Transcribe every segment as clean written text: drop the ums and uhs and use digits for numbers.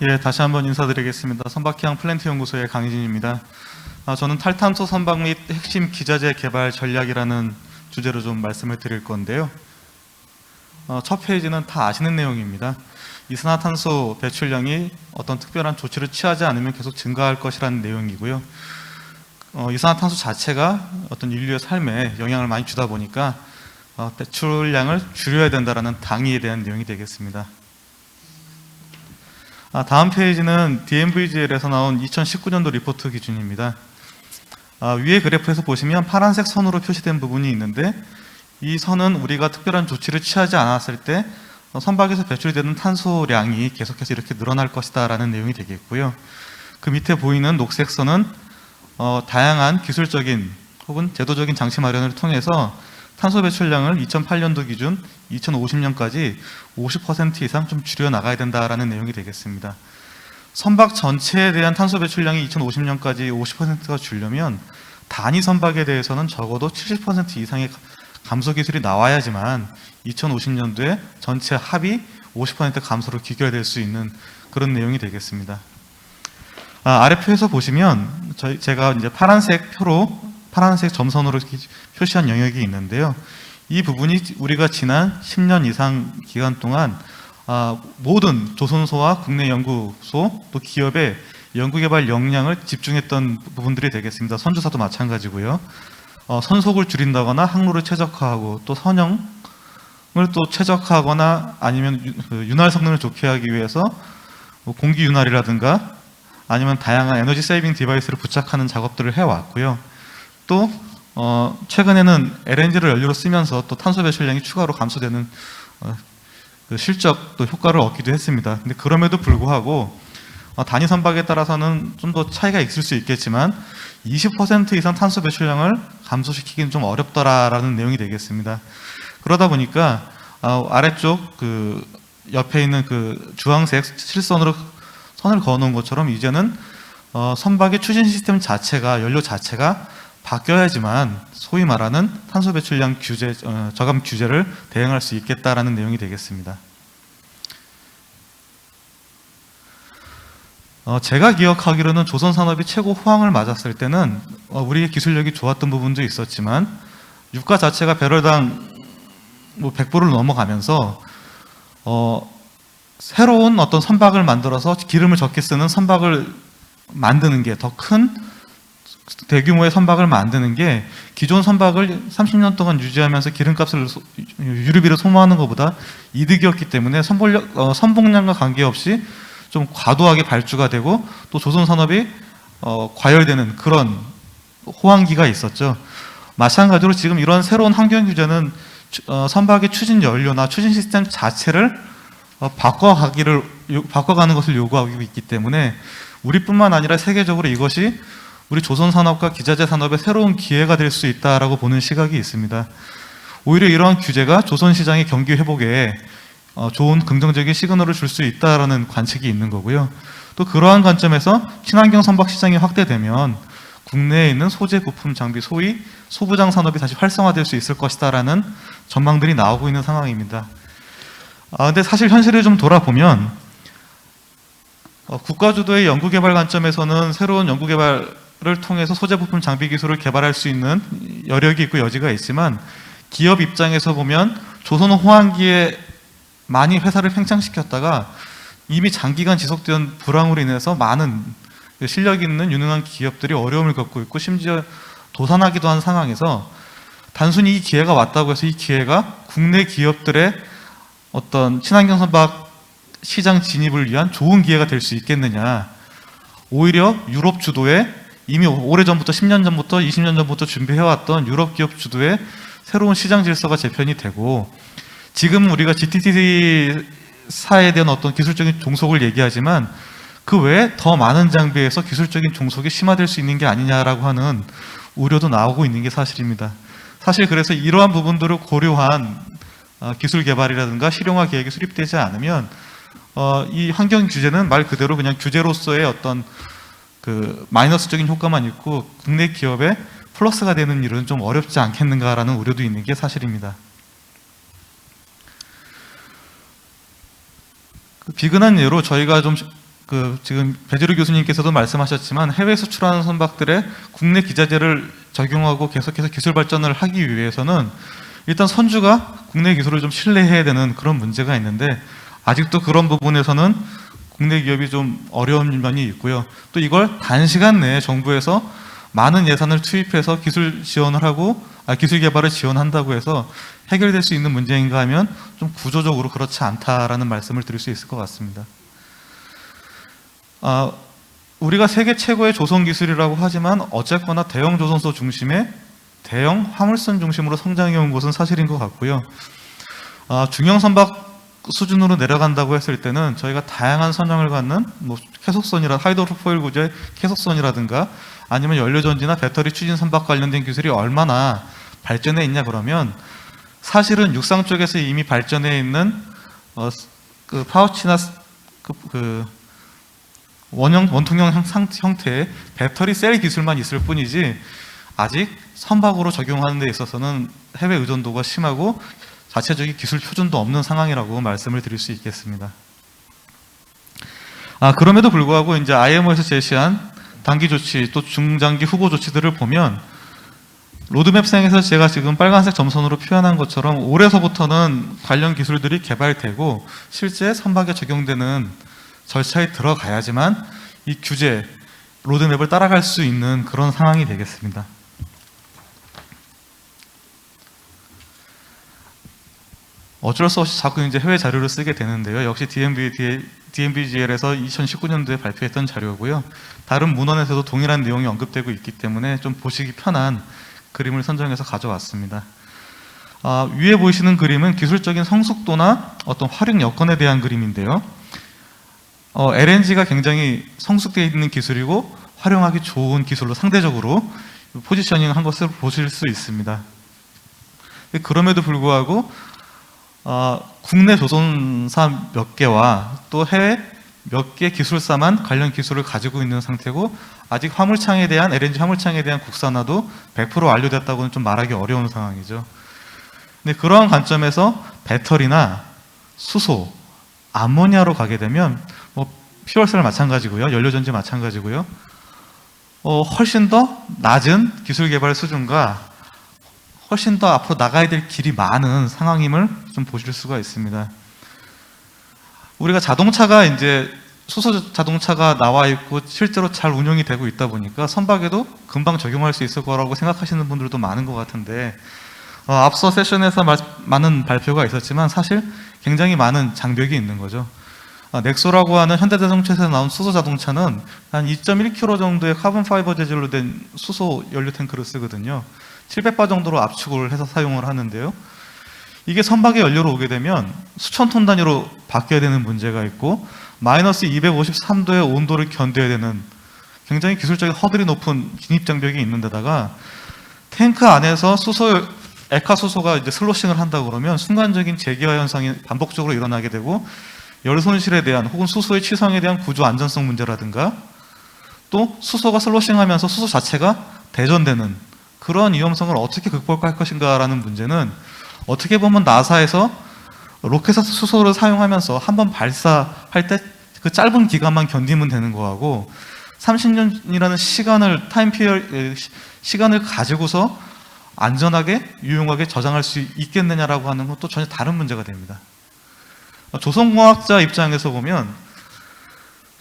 예, 다시 한번 인사드리겠습니다. 선박해양 플랜트 연구소의 강희진입니다. 저는 탈탄소 선박 및 핵심 기자재 개발 전략이라는 주제로 좀 말씀을 드릴 건데요. 첫 페이지는 다 아시는 내용입니다. 이산화탄소 배출량이 어떤 특별한 조치를 취하지 않으면 계속 증가할 것이라는 내용이고요. 이산화탄소 자체가 어떤 인류의 삶에 영향을 많이 주다 보니까 배출량을 줄여야 된다는 당위에 대한 내용이 되겠습니다. 다음 페이지는 DNVGL에서 나온 2019년도 리포트 기준입니다. 위에 그래프에서 보시면 파란색 선으로 표시된 부분이 있는데, 이 선은 우리가 특별한 조치를 취하지 않았을 때 선박에서 배출되는 탄소량이 계속해서 이렇게 늘어날 것이다 라는 내용이 되겠고요. 그 밑에 보이는 녹색 선은 다양한 기술적인 혹은 제도적인 장치 마련을 통해서 탄소 배출량을 2008년도 기준 2050년까지 50% 이상 좀 줄여 나가야 된다라는 내용이 되겠습니다. 선박 전체에 대한 탄소 배출량이 2050년까지 50%가 줄려면 단위 선박에 대해서는 적어도 70% 이상의 감소 기술이 나와야지만 2050년도에 전체 합이 50% 감소로 귀결될 수 있는 그런 내용이 되겠습니다. 아래 표에서 보시면 제가 이제 파란색 점선으로 표시한 영역이 있는데요. 이 부분이 우리가 지난 10년 이상 기간 동안 모든 조선소와 국내 연구소 또 기업의 연구개발 역량을 집중했던 부분들이 되겠습니다. 선주사도 마찬가지고요. 선속을 줄인다거나 항로를 최적화하고 또 선형을 또 최적화하거나 아니면 윤활 성능을 좋게 하기 위해서 공기 윤활이라든가 아니면 다양한 에너지 세이빙 디바이스를 부착하는 작업들을 해왔고요. 또 최근에는 LNG를 연료로 쓰면서 또 탄소 배출량이 추가로 감소되는 그 실적 또 효과를 얻기도 했습니다. 근데 그럼에도 불구하고 단위 선박에 따라서는 좀 더 차이가 있을 수 있겠지만 20% 이상 탄소 배출량을 감소시키기는 좀 어렵더라라는 내용이 되겠습니다. 그러다 보니까 아래쪽 그 옆에 있는 그 주황색 실선으로 선을 그어놓은 것처럼 이제는 선박의 추진 시스템 자체가 연료 자체가 바뀌어야지만 소위 말하는 탄소 배출량 규제, 저감 규제를 대응할 수 있겠다라는 내용이 되겠습니다. 제가 기억하기로는 조선 산업이 최고 호황을 맞았을 때는 우리의 기술력이 좋았던 부분도 있었지만 유가 자체가 배럴당 100불을 넘어가면서 새로운 어떤 선박을 만들어서 기름을 적게 쓰는 선박을 만드는 게 더 큰 대규모의 선박을 만드는 게 기존 선박을 30년 동안 유지하면서 기름값을 유류비를 소모하는 것보다 이득이었기 때문에 선봉량과 관계없이 좀 과도하게 발주가 되고 또 조선 산업이 과열되는 그런 호황기가 있었죠. 마찬가지로 지금 이런 새로운 환경 규제는 선박의 추진 연료나 추진 시스템 자체를 바꿔가는 것을 요구하고 있기 때문에 우리뿐만 아니라 세계적으로 이것이 우리 조선 산업과 기자재 산업의 새로운 기회가 될 수 있다라고 보는 시각이 있습니다. 오히려 이러한 규제가 조선 시장의 경기 회복에 좋은 긍정적인 시그널을 줄 수 있다라는 관측이 있는 거고요. 또 그러한 관점에서 친환경 선박 시장이 확대되면 국내에 있는 소재 부품 장비 소위 소부장 산업이 다시 활성화될 수 있을 것이다라는 전망들이 나오고 있는 상황입니다. 근데 사실 현실을 좀 돌아보면 국가 주도의 연구개발 관점에서는 새로운 연구개발을 통해서 소재 부품 장비 기술을 개발할 수 있는 여력이 있고 여지가 있지만 기업 입장에서 보면 조선 호황기에 많이 회사를 팽창시켰다가 이미 장기간 지속된 불황으로 인해서 많은 실력 있는 유능한 기업들이 어려움을 겪고 있고 심지어 도산하기도 한 상황에서 단순히 이 기회가 왔다고 해서 이 기회가 국내 기업들의 어떤 친환경 선박 시장 진입을 위한 좋은 기회가 될 수 있겠느냐. 오히려 유럽 주도의 이미 오래전부터 10년 전부터 20년 전부터 준비해왔던 유럽 기업 주도의 새로운 시장 질서가 재편이 되고 지금 우리가 GTT사에 대한 어떤 기술적인 종속을 얘기하지만 그 외에 더 많은 장비에서 기술적인 종속이 심화될 수 있는 게 아니냐라고 하는 우려도 나오고 있는 게 사실입니다. 사실 그래서 이러한 부분들을 고려한 기술 개발이라든가 실용화 계획이 수립되지 않으면 이 환경 규제는 말 그대로 그냥 규제로서의 어떤 그 마이너스적인 효과만 있고 국내 기업에 플러스가 되는 일은 좀 어렵지 않겠는가라는 우려도 있는 게 사실입니다. 비근한 예로 저희가 좀 지금 배주루 교수님께서도 말씀하셨지만 해외 수출하는 선박들의 국내 기자재를 적용하고 계속해서 기술 발전을 하기 위해서는 일단 선주가 국내 기술을 좀 신뢰해야 되는 그런 문제가 있는데 아직도 그런 부분에서는 국내 기업이 좀 어려운 면이 있고요. 또 이걸 단시간 내에 정부에서 많은 예산을 투입해서 기술 지원을 하고 기술 개발을 지원한다고 해서 해결될 수 있는 문제인가 하면 좀 구조적으로 그렇지 않다라는 말씀을 드릴 수 있을 것 같습니다. 우리가 세계 최고의 조선 기술이라고 하지만 어쨌거나 대형 조선소 중심의 대형 화물선 중심으로 성장해 온 것은 사실인 것 같고요. 중형 선박 수준으로 내려간다고 했을 때는 저희가 다양한 선형을 갖는 계속선이라 하이드로포일 구조의 계속선이라든가 아니면 연료전지나 배터리 추진 선박 관련된 기술이 얼마나 발전해 있냐 그러면 사실은 육상 쪽에서 이미 발전해 있는 파우치나 원통형 형태의 배터리 셀 기술만 있을 뿐이지 아직 선박으로 적용하는 데 있어서는 해외 의존도가 심하고 자체적인 기술 표준도 없는 상황이라고 말씀을 드릴 수 있겠습니다. 그럼에도 불구하고 이제 IMO에서 제시한 단기 조치 또 중장기 후보 조치들을 보면 로드맵상에서 제가 지금 빨간색 점선으로 표현한 것처럼 올해서부터는 관련 기술들이 개발되고 실제 선박에 적용되는 절차에 들어가야지만 이 규제, 로드맵을 따라갈 수 있는 그런 상황이 되겠습니다. 어쩔 수 없이 자꾸 이제 해외 자료를 쓰게 되는데요. 역시 DNVGL에서 2019년도에 발표했던 자료고요. 다른 문헌에서도 동일한 내용이 언급되고 있기 때문에 좀 보시기 편한 그림을 선정해서 가져왔습니다. 위에 보이시는 그림은 기술적인 성숙도나 어떤 활용 여건에 대한 그림인데요. LNG가 굉장히 성숙되어 있는 기술이고 활용하기 좋은 기술로 상대적으로 포지셔닝 한 것을 보실 수 있습니다. 그럼에도 불구하고 국내 조선사 몇 개와 또 해외 몇 개 기술사만 관련 기술을 가지고 있는 상태고 아직 화물창에 대한 LNG 화물창에 대한 국산화도 100% 완료됐다고는 좀 말하기 어려운 상황이죠. 근데 그러한 관점에서 배터리나 수소, 암모니아로 가게 되면 퓨얼셀 마찬가지고요, 연료전지 마찬가지고요. 훨씬 더 낮은 기술 개발 수준과 훨씬 더 앞으로 나가야 될 길이 많은 상황임을 좀 보실 수가 있습니다. 우리가 자동차가 이제 수소 자동차가 나와 있고 실제로 잘 운영이 되고 있다 보니까 선박에도 금방 적용할 수 있을 거라고 생각하시는 분들도 많은 것 같은데 앞서 세션에서 많은 발표가 있었지만 사실 굉장히 많은 장벽이 있는 거죠. 넥소라고 하는 현대자동차에서 나온 수소 자동차는 한 2.1kg 정도의 카본 파이버 재질로 된 수소 연료 탱크를 쓰거든요. 700바 정도로 압축을 해서 사용을 하는데요. 이게 선박의 연료로 오게 되면 수천 톤 단위로 바뀌어야 되는 문제가 있고 마이너스 253도의 온도를 견뎌야 되는 굉장히 기술적인 허들이 높은 진입 장벽이 있는 데다가 탱크 안에서 액화 수소가 이제 슬로싱을 한다고 그러면 순간적인 재기화 현상이 반복적으로 일어나게 되고 열 손실에 대한 혹은 수소의 치성에 대한 구조 안전성 문제라든가 또 수소가 슬로싱하면서 수소 자체가 대전되는 그런 위험성을 어떻게 극복할 것인가라는 문제는 어떻게 보면 나사에서 로켓 수소를 사용하면서 한번 발사할 때 그 짧은 기간만 견디면 되는 거하고 30년이라는 시간을 가지고서 안전하게 유용하게 저장할 수 있겠느냐라고 하는 것도 전혀 다른 문제가 됩니다. 조선공학자 입장에서 보면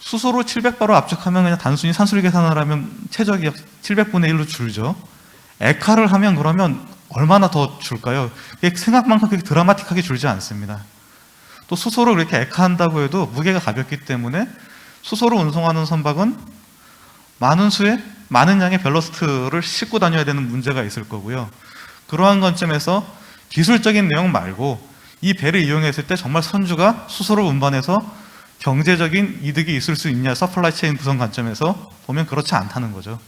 수소로 700바로 압축하면 그냥 단순히 산술 계산을 하면 최적이 약 700분의 1로 줄죠. 액화를 하면 그러면 얼마나 더 줄까요? 생각만큼 그렇게 드라마틱하게 줄지 않습니다. 또 수소를 그렇게 액화한다고 해도 무게가 가볍기 때문에 수소를 운송하는 선박은 많은 양의 벨러스트를 싣고 다녀야 되는 문제가 있을 거고요. 그러한 관점에서 기술적인 내용 말고 이 배를 이용했을 때 정말 선주가 수소를 운반해서 경제적인 이득이 있을 수 있냐, 서플라이 체인 구성 관점에서 보면 그렇지 않다는 거죠.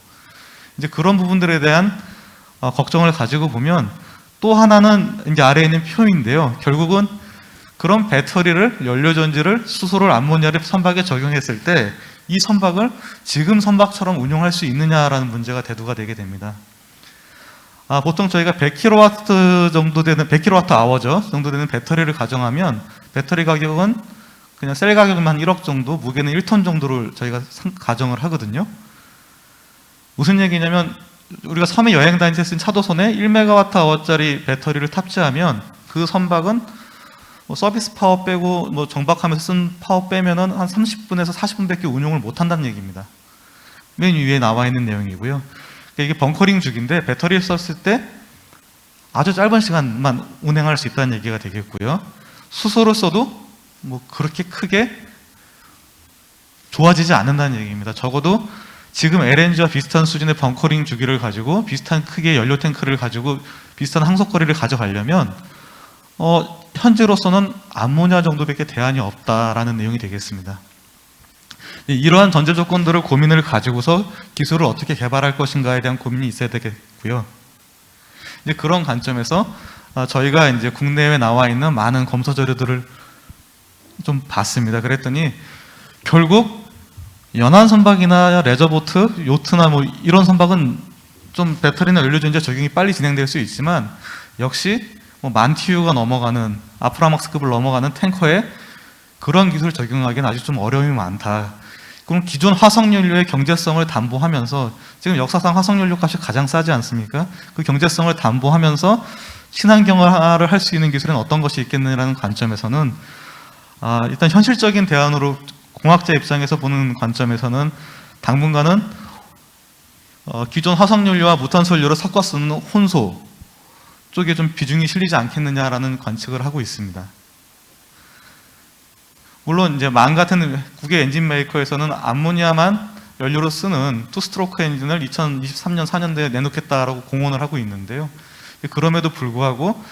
이제 그런 부분들에 대한 걱정을 가지고 보면 또 하나는 이제 아래에 있는 표인데요. 결국은 그런 배터리를, 연료전지를, 수소를, 암모니아를 선박에 적용했을 때 이 선박을 지금 선박처럼 운용할 수 있느냐라는 문제가 대두가 되게 됩니다. 보통 저희가 100kW 정도 되는 100kWh죠 정도 되는 배터리를 가정하면 배터리 가격은 그냥 셀 가격만 1억 정도, 무게는 1톤 정도를 저희가 가정을 하거든요. 무슨 얘기냐면 우리가 섬에 여행 다닐 때 쓴 차도선에 1MWh짜리 배터리를 탑재하면 그 선박은 뭐 서비스 파워 빼고 뭐 정박하면서 쓴 파워 빼면은 한 30분에서 40분밖에 운용을 못 한다는 얘기입니다. 맨 위에 나와 있는 내용이고요. 그러니까 이게 벙커링 주기인데 배터리를 썼을 때 아주 짧은 시간만 운행할 수 있다는 얘기가 되겠고요. 수소를 써도 뭐 그렇게 크게 좋아지지 않는다는 얘기입니다. 적어도 지금 LNG와 비슷한 수준의 벙커링 주기를 가지고 비슷한 크기의 연료 탱크를 가지고 비슷한 항속거리를 가져가려면 현재로서는 암모니아 정도밖에 대안이 없다라는 내용이 되겠습니다. 이러한 전제 조건들을 고민을 가지고서 기술을 어떻게 개발할 것인가에 대한 고민이 있어야 되겠고요. 이제 그런 관점에서 저희가 이제 국내에 나와 있는 많은 검사 자료들을 좀 봤습니다. 그랬더니 결국 연안 선박이나 레저보트, 요트나 뭐 이런 선박은 좀 배터리나 연료전지 적용이 빨리 진행될 수 있지만 역시 뭐 만티유가 넘어가는 아프라막스급을 넘어가는 탱커에 그런 기술을 적용하기는 아직 좀 어려움이 많다. 그럼 기존 화석연료의 경제성을 담보하면서 지금 역사상 화석연료 값이 가장 싸지 않습니까? 그 경제성을 담보하면서 친환경화를 할 수 있는 기술은 어떤 것이 있겠느냐는 관점에서는 일단 현실적인 대안으로 공학자 입장에서 보는 관점에서는 당분간은 기존 화석연료와 무탄소연료를 섞어 쓰는 혼소 쪽에 좀 비중이 실리지 않겠느냐라는 관측을 하고 있습니다. 물론 이제 만 같은 국외 엔진 메이커에서는 암모니아만 연료로 쓰는 투스트로크 엔진을 2023년 4년대에 내놓겠다라고 공언을 하고 있는데요. 그럼에도 불구하고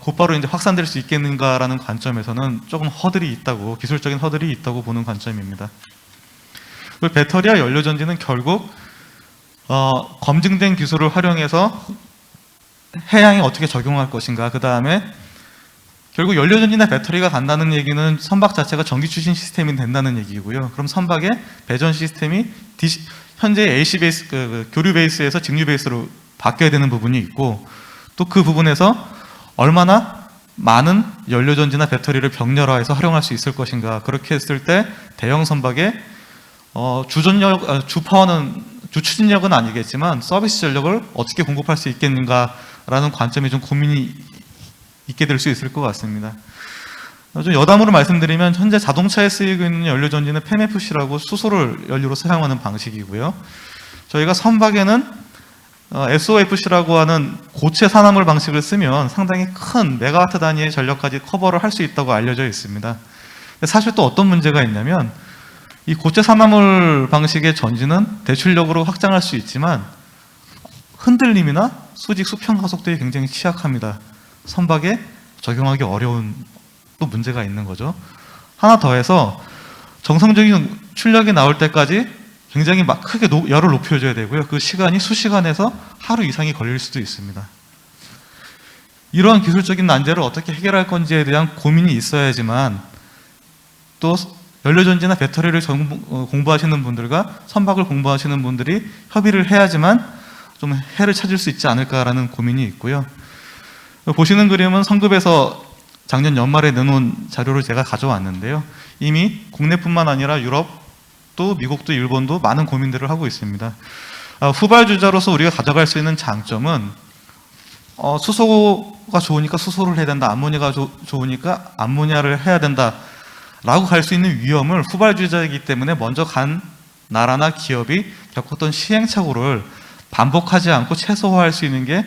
곧바로 이제 확산될 수 있겠는가라는 관점에서는 조금 허들이 있다고, 기술적인 허들이 있다고 보는 관점입니다. 그리고 배터리와 연료전지는 결국 검증된 기술을 활용해서 해양에 어떻게 적용할 것인가, 그 다음에 결국 연료전지나 배터리가 간다는 얘기는 선박 자체가 전기 추진 시스템이 된다는 얘기고요. 그럼 선박의 배전 시스템이 현재 AC 베이스, 교류 베이스에서 직류 베이스로 바뀌어야 되는 부분이 있고, 또 그 부분에서 얼마나 많은 연료전지나 배터리를 병렬화해서 활용할 수 있을 것인가. 그렇게 했을 때 대형 선박의 주추진력은 아니겠지만 서비스 전력을 어떻게 공급할 수 있겠는가라는 관점에 좀 고민이 있게 될 수 있을 것 같습니다. 좀 여담으로 말씀드리면 현재 자동차에 쓰이고 있는 연료전지는 PEMFC라고 수소를 연료로 사용하는 방식이고요. 저희가 선박에는 SOFC라고 하는 고체 산화물 방식을 쓰면 상당히 큰 메가와트 단위의 전력까지 커버를 할 수 있다고 알려져 있습니다. 사실 또 어떤 문제가 있냐면 이 고체 산화물 방식의 전지는 대출력으로 확장할 수 있지만 흔들림이나 수직 수평 가속도에 굉장히 취약합니다. 선박에 적용하기 어려운 또 문제가 있는 거죠. 하나 더해서 정상적인 출력이 나올 때까지 굉장히 크게 열을 높여줘야 되고요. 그 시간이 수시간에서 하루 이상이 걸릴 수도 있습니다. 이러한 기술적인 난제를 어떻게 해결할 건지에 대한 고민이 있어야지만 또 연료전지나 배터리를 공부하시는 분들과 선박을 공부하시는 분들이 협의를 해야지만 좀 해를 찾을 수 있지 않을까라는 고민이 있고요. 보시는 그림은 성급에서 작년 연말에 내놓은 자료를 제가 가져왔는데요. 이미 국내뿐만 아니라 유럽, 또 미국도 일본도 많은 고민들을 하고 있습니다. 후발주자로서 우리가 가져갈 수 있는 장점은 수소가 좋으니까 수소를 해야 된다, 암모니아가 좋으니까 암모니아를 해야 된다 라고 갈 수 있는 위험을 후발주자이기 때문에 먼저 간 나라나 기업이 겪었던 시행착오를 반복하지 않고 최소화할 수 있는 게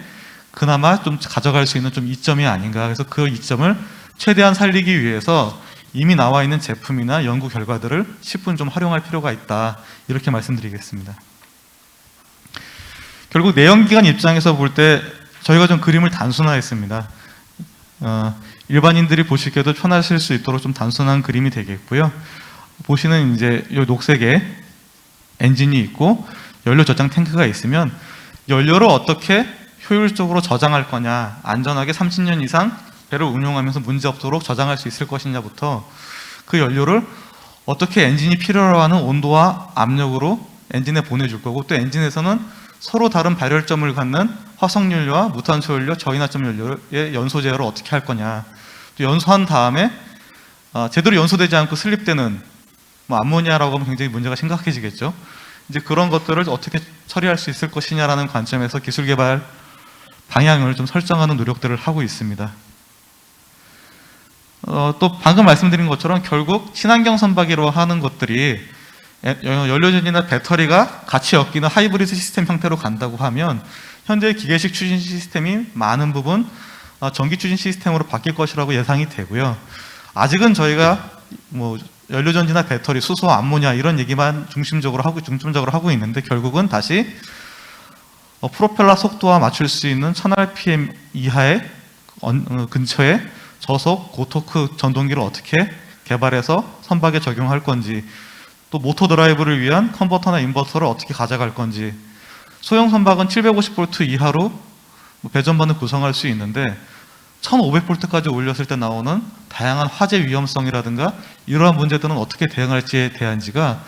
그나마 좀 가져갈 수 있는 좀 이점이 아닌가. 그래서 그 이점을 최대한 살리기 위해서 이미 나와 있는 제품이나 연구 결과들을 10분 좀 활용할 필요가 있다. 이렇게 말씀드리겠습니다. 결국 내연기관 입장에서 볼 때 저희가 좀 그림을 단순화했습니다. 일반인들이 보시기에도 편하실 수 있도록 좀 단순한 그림이 되겠고요. 보시는 이제 이 녹색에 엔진이 있고 연료 저장 탱크가 있으면 연료를 어떻게 효율적으로 저장할 거냐, 안전하게 30년 이상 배를 운용하면서 문제없도록 저장할 수 있을 것이냐부터 그 연료를 어떻게 엔진이 필요로 하는 온도와 압력으로 엔진에 보내줄 거고, 또 엔진에서는 서로 다른 발열점을 갖는 화석연료와 무탄소연료, 저인화점 연료의 연소 제어를 어떻게 할 거냐, 또 연소한 다음에 제대로 연소되지 않고 슬립되는 암모니아라고 하면 굉장히 문제가 심각해지겠죠. 이제 그런 것들을 어떻게 처리할 수 있을 것이냐라는 관점에서 기술 개발 방향을 좀 설정하는 노력들을 하고 있습니다. 또 방금 말씀드린 것처럼 결국 친환경 선박이로 하는 것들이 연료전지나 배터리가 같이 엮이는 하이브리드 시스템 형태로 간다고 하면 현재 기계식 추진 시스템이 많은 부분 전기 추진 시스템으로 바뀔 것이라고 예상이 되고요. 아직은 저희가 연료전지나 배터리, 수소, 암모니아 이런 얘기만 중점적으로 하고 있는데 결국은 다시 프로펠러 속도와 맞출 수 있는 1000rpm 이하의 근처에 저속 고토크 전동기를 어떻게 개발해서 선박에 적용할 건지, 또 모터 드라이브를 위한 컨버터나 인버터를 어떻게 가져갈 건지, 소형 선박은 750V 이하로 배전반을 구성할 수 있는데 1500V까지 올렸을 때 나오는 다양한 화재 위험성이라든가 이러한 문제들은 어떻게 대응할지에 대한지가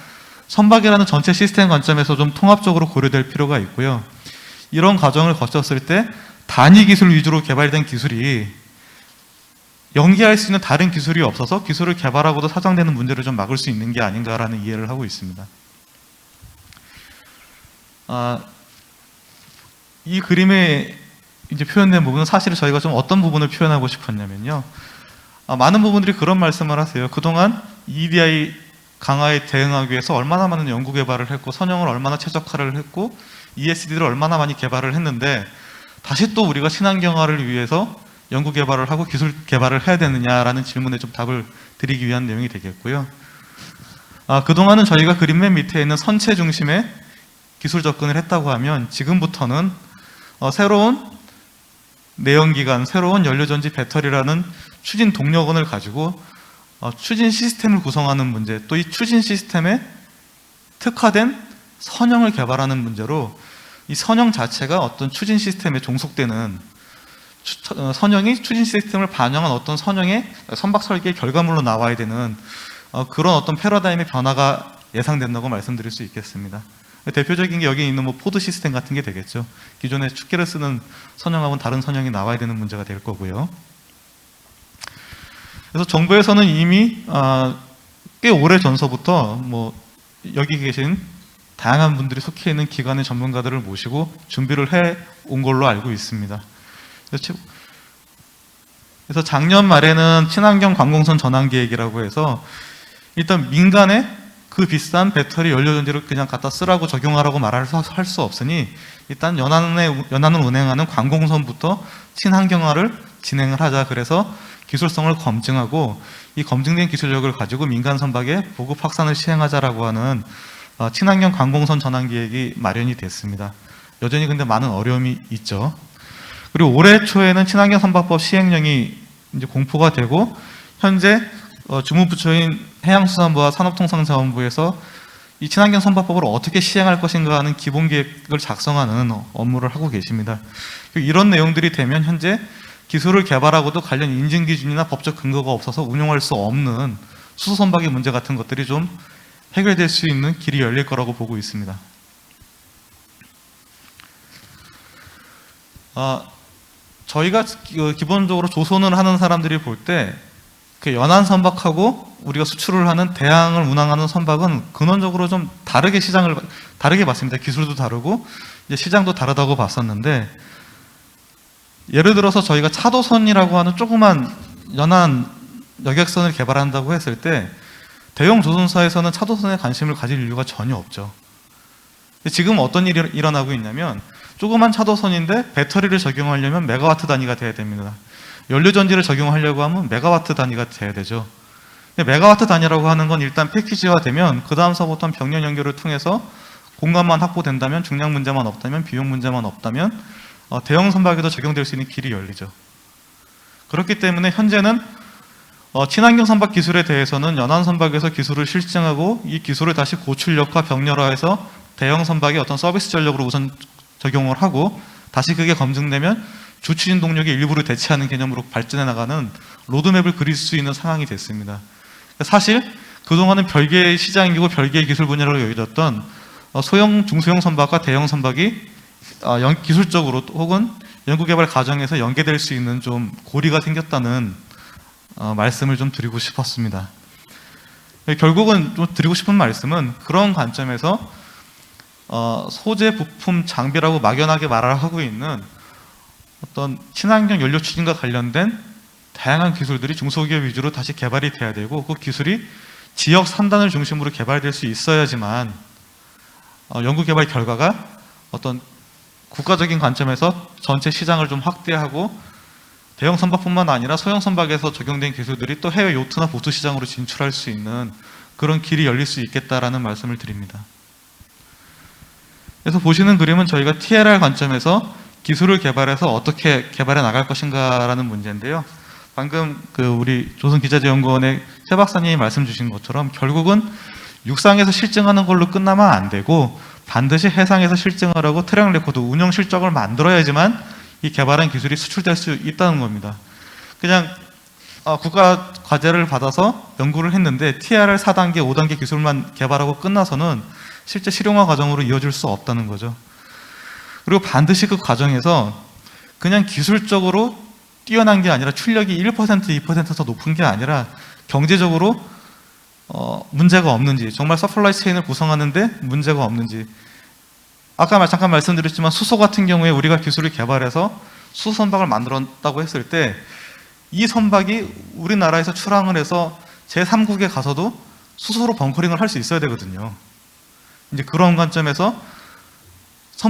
선박이라는 전체 시스템 관점에서 좀 통합적으로 고려될 필요가 있고요. 이런 과정을 거쳤을 때 단위 기술 위주로 개발된 기술이 연계할 수 있는 다른 기술이 없어서 기술을 개발하고도 사장되는 문제를 좀 막을 수 있는 게 아닌가라는 이해를 하고 있습니다. 이 그림에 이제 표현된 부분은 사실 저희가 좀 어떤 부분을 표현하고 싶었냐면요. 많은 부분들이 그런 말씀을 하세요. 그동안 EDI 강화에 대응하기 위해서 얼마나 많은 연구 개발을 했고 선형을 얼마나 최적화를 했고 ESD를 얼마나 많이 개발을 했는데 다시 또 우리가 친환경화를 위해서 연구 개발을 하고 기술 개발을 해야 되느냐라는 질문에 좀 답을 드리기 위한 내용이 되겠고요. 그동안은 저희가 그림 맨 밑에 있는 선체 중심의 기술 접근을 했다고 하면 지금부터는 새로운 내연기관, 새로운 연료전지 배터리라는 추진 동력원을 가지고 추진 시스템을 구성하는 문제, 또 이 추진 시스템에 특화된 선형을 개발하는 문제로 이 선형 자체가 어떤 추진 시스템에 종속되는 선형이 추진 시스템을 반영한 어떤 선형의 선박 설계의 결과물로 나와야 되는 그런 어떤 패러다임의 변화가 예상된다고 말씀드릴 수 있겠습니다. 대표적인 게 여기 있는 포드 시스템 같은 게 되겠죠. 기존에 축계를 쓰는 선형하고는 다른 선형이 나와야 되는 문제가 될 거고요. 그래서 정부에서는 이미 꽤 오래 전서부터 여기 계신 다양한 분들이 속해 있는 기관의 전문가들을 모시고 준비를 해 온 걸로 알고 있습니다. 그래서 작년 말에는 친환경 관공선 전환 계획이라고 해서 일단 민간에 그 비싼 배터리 연료전지를 그냥 갖다 쓰라고 적용하라고 말할 수 없으니 일단 연안을 운행하는 관공선부터 친환경화를 진행을 하자. 그래서 기술성을 검증하고 이 검증된 기술력을 가지고 민간 선박에 보급 확산을 시행하자라고 하는 친환경 관공선 전환 계획이 마련이 됐습니다. 여전히 근데 많은 어려움이 있죠. 그리고 올해 초에는 친환경 선박법 시행령이 이제 공포가 되고 현재 주무부처인 해양수산부와 산업통상자원부에서 이 친환경 선박법을 어떻게 시행할 것인가 하는 기본 계획을 작성하는 업무를 하고 계십니다. 이런 내용들이 되면 현재 기술을 개발하고도 관련 인증 기준이나 법적 근거가 없어서 운용할 수 없는 수소선박의 문제 같은 것들이 좀 해결될 수 있는 길이 열릴 거라고 보고 있습니다. 저희가 기본적으로 조선을 하는 사람들이 볼 때 그 연안 선박하고 우리가 수출을 하는 대양을 운항하는 선박은 근원적으로 좀 다르게 봤습니다. 기술도 다르고 이제 시장도 다르다고 봤었는데, 예를 들어서 저희가 차도선이라고 하는 조그만 연안 여객선을 개발한다고 했을 때 대형 조선사에서는 차도선에 관심을 가질 이유가 전혀 없죠. 지금 어떤 일이 일어나고 있냐면 조그만 차도선인데 배터리를 적용하려면 메가와트 단위가 돼야 됩니다. 연료전지를 적용하려고 하면 메가와트 단위가 돼야 되죠. 메가와트 단위라고 하는 건 일단 패키지화 되면 그 다음서부터는 병렬 연결을 통해서 공간만 확보된다면, 중량 문제만 없다면, 비용 문제만 없다면 대형 선박에도 적용될 수 있는 길이 열리죠. 그렇기 때문에 현재는 친환경 선박 기술에 대해서는 연안 선박에서 기술을 실증하고 이 기술을 다시 고출력화, 병렬화해서 대형 선박의 어떤 서비스 전력으로 우선 적용을 하고 다시 그게 검증되면 주추진 동력의 일부를 대체하는 개념으로 발전해 나가는 로드맵을 그릴 수 있는 상황이 됐습니다. 사실 그동안은 별개의 시장이고 별개의 기술 분야로 여겨졌던 소형, 중소형 선박과 대형 선박이 기술적으로 혹은 연구개발 과정에서 연계될 수 있는 좀 고리가 생겼다는 말씀을 좀 드리고 싶었습니다. 결국은 좀 드리고 싶은 말씀은 그런 관점에서 소재, 부품, 장비라고 막연하게 말을 하고 있는 어떤 친환경 연료 추진과 관련된 다양한 기술들이 중소기업 위주로 다시 개발이 돼야 되고, 그 기술이 지역 산단을 중심으로 개발될 수 있어야지만 연구개발 결과가 어떤 국가적인 관점에서 전체 시장을 좀 확대하고 대형 선박뿐만 아니라 소형 선박에서 적용된 기술들이 또 해외 요트나 보트 시장으로 진출할 수 있는 그런 길이 열릴 수 있겠다라는 말씀을 드립니다. 그래서 보시는 그림은 저희가 TLR 관점에서 기술을 개발해서 어떻게 개발해 나갈 것인가라는 문제인데요. 방금 우리 조선기자재연구원의 최 박사님이 말씀 주신 것처럼 결국은 육상에서 실증하는 걸로 끝나면 안 되고 반드시 해상에서 실증을 하고 트랙 레코드, 운영 실적을 만들어야지만 이 개발한 기술이 수출될 수 있다는 겁니다. 그냥 국가 과제를 받아서 연구를 했는데 TRL 4단계, 5단계 기술만 개발하고 끝나서는 실제 실용화 과정으로 이어질 수 없다는 거죠. 그리고 반드시 그 과정에서 그냥 기술적으로 뛰어난 게 아니라 출력이 1%, 2%더 높은 게 아니라 경제적으로 문제가 없는지, 정말 서플라이 체인을 구성하는데 문제가 없는지. 아까 잠깐 말씀드렸지만 수소 같은 경우에 우리가 기술을 개발해서 수소 선박을 만들었다고 했을 때 이 선박이 우리나라에서 출항을 해서 제3국에 가서도 수소로 벙커링을 할 수 있어야 되거든요. 이제 그런 관점에서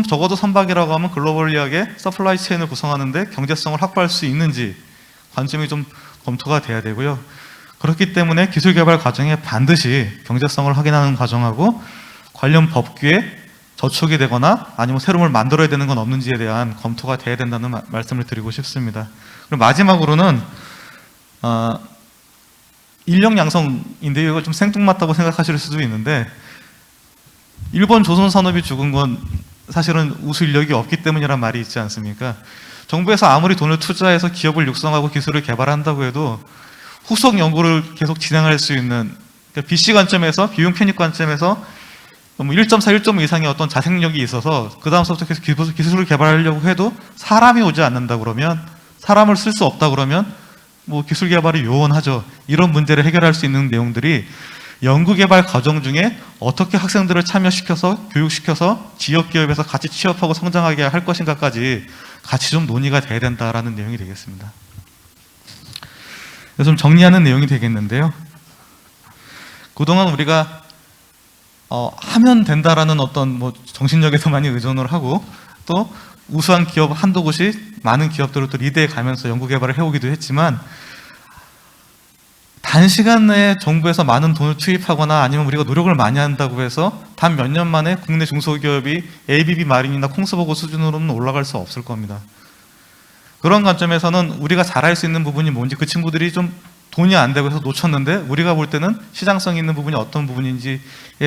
적어도 선박이라고 하면 글로벌리하게 서플라이 체인을 구성하는데 경제성을 확보할 수 있는지 관점이 좀 검토가 돼야 되고요. 그렇기 때문에 기술 개발 과정에 반드시 경제성을 확인하는 과정하고 관련 법규에 저촉이 되거나 아니면 새로운 걸 만들어야 되는 건 없는지에 대한 검토가 돼야 된다는 말씀을 드리고 싶습니다. 그리고 마지막으로는 인력 양성인데 이거 좀 생뚱맞다고 생각하실 수도 있는데, 일본 조선 산업이 죽은 건 사실은 우수 인력이 없기 때문이란 말이 있지 않습니까? 정부에서 아무리 돈을 투자해서 기업을 육성하고 기술을 개발한다고 해도 후속 연구를 계속 진행할 수 있는, 그러니까 BC 관점에서, 비용 편익 관점에서 1.4, 1.5 이상의 어떤 자생력이 있어서 그 다음서부터 계속 기술을 개발하려고 해도 사람이 오지 않는다 그러면, 사람을 쓸 수 없다 그러면 뭐 기술 개발이 요원하죠. 이런 문제를 해결할 수 있는 내용들이 연구개발 과정 중에 어떻게 학생들을 참여시켜서 교육시켜서 지역기업에서 같이 취업하고 성장하게 할 것인가까지 같이 좀 논의가 돼야 된다라는 내용이 되겠습니다. 그래서 좀 정리하는 내용이 되겠는데요. 그동안 우리가 하면 된다라는 어떤 정신력에서 많이 의존을 하고, 또 우수한 기업 한두 곳이 많은 기업들을 또 리드해 가면서 연구개발을 해오기도 했지만, 단시간 내에 정부에서 많은 돈을 투입하거나 아니면 우리가 노력을 많이 한다고 해서 단 몇 년 만에 국내 중소기업이 ABB 마린이나 콩스버거 수준으로는 올라갈 수 없을 겁니다. 그런 관점에서는 우리가 잘할 수 있는 부분이 뭔지, 그 친구들이 좀 돈이 안 되고 해서 놓쳤는데 우리가 볼 때는 시장성 있는 부분이 어떤 부분인지에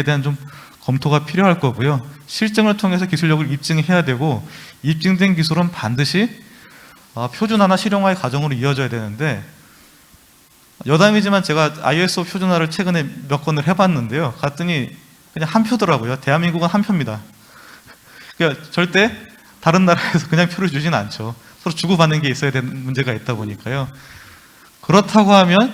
대한 좀 검토가 필요할 거고요. 실증을 통해서 기술력을 입증해야 되고, 입증된 기술은 반드시 표준화나 실용화의 과정으로 이어져야 되는데, 여담이지만 제가 ISO 표준화를 최근에 몇 건을 해봤는데요. 갔더니 그냥 한 표더라고요. 대한민국은 한 표입니다. 그러니까 절대 다른 나라에서 그냥 표를 주진 않죠. 서로 주고받는 게 있어야 되는 문제가 있다 보니까요. 그렇다고 하면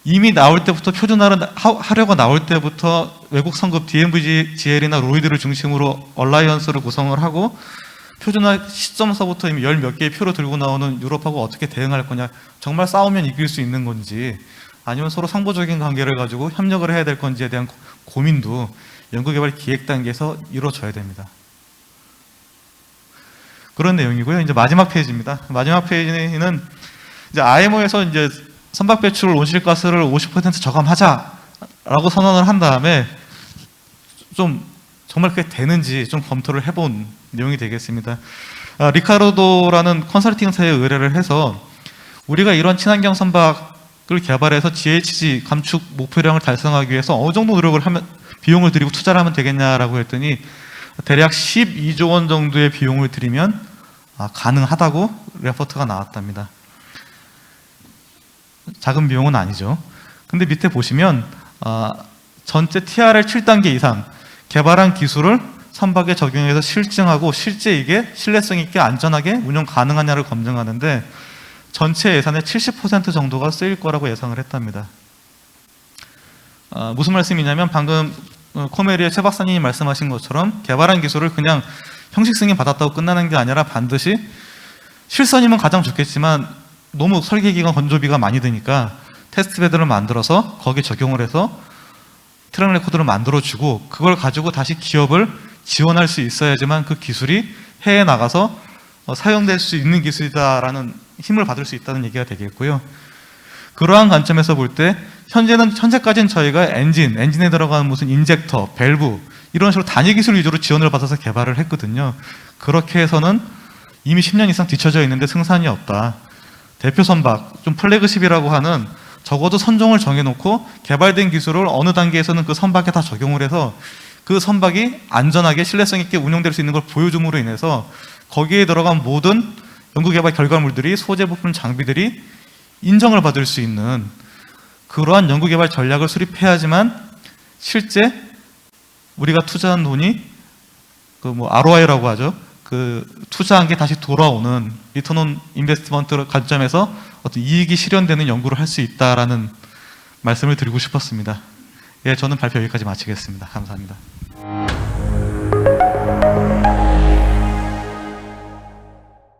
이미 나올 때부터 표준화를 하려고 나올 때부터 외국 성급 DMVGL이나 로이드를 중심으로 얼라이언스를 구성을 하고 표준화 시점서부터 이미 열 몇 개의 표로 들고 나오는 유럽하고 어떻게 대응할 거냐, 정말 싸우면 이길 수 있는 건지 아니면 서로 상보적인 관계를 가지고 협력을 해야 될 건지에 대한 고민도 연구개발 기획 단계에서 이루어져야 됩니다. 그런 내용이고요. 이제 마지막 페이지입니다. 마지막 페이지는 이제 IMO에서 이제 선박 배출 온실가스를 50% 저감하자라고 선언을 한 다음에 좀 정말 그게 되는지 좀 검토를 해본 내용이 되겠습니다. 리카르도라는 컨설팅사에 의뢰를 해서 우리가 이런 친환경 선박을 개발해서 GHG 감축 목표량을 달성하기 위해서 어느 정도 노력을 하면, 비용을 들이고 투자를 하면 되겠냐라고 했더니 대략 12조 원 정도의 비용을 들이면 가능하다고 레포트가 나왔답니다. 작은 비용은 아니죠. 근데 밑에 보시면 전체 TRL 7단계 이상 개발한 기술을 선박에 적용해서 실증하고 실제 이게 신뢰성 있게 안전하게 운영 가능하냐를 검증하는데 전체 예산의 70% 정도가 쓰일 거라고 예상을 했답니다. 무슨 말씀이냐면 방금 코메리의 최 박사님이 말씀하신 것처럼 개발한 기술을 그냥 형식 승인 받았다고 끝나는 게 아니라 반드시 실선이면 가장 좋겠지만 너무 설계기간 건조비가 많이 드니까 테스트베드를 만들어서 거기에 적용을 해서 트랙 레코드를 만들어주고 그걸 가지고 다시 기업을 지원할 수 있어야지만 그 기술이 해외에 나가서 사용될 수 있는 기술이다라는 힘을 받을 수 있다는 얘기가 되겠고요. 그러한 관점에서 볼 때 현재까지는 저희가 엔진에 들어가는 무슨 인젝터, 밸브 이런 식으로 단위 기술 위주로 지원을 받아서 개발을 했거든요. 그렇게 해서는 이미 10년 이상 뒤쳐져 있는데 승산이 없다. 대표 선박, 좀 플래그십이라고 하는 적어도 선종을 정해놓고 개발된 기술을 어느 단계에서는 그 선박에 다 적용을 해서 그 선박이 안전하게 신뢰성 있게 운영될 수 있는 걸 보여줌으로 인해서 거기에 들어간 모든 연구개발 결과물들이 소재 부품 장비들이 인정을 받을 수 있는 그러한 연구개발 전략을 수립해야지만 실제 우리가 투자한 돈이 ROI라고 하죠. 투자한 게 다시 돌아오는 리턴 온 인베스트먼트 관점에서 어떤 이익이 실현되는 연구를 할 수 있다라는 말씀을 드리고 싶었습니다. 예, 저는 발표 여기까지 마치겠습니다. 감사합니다.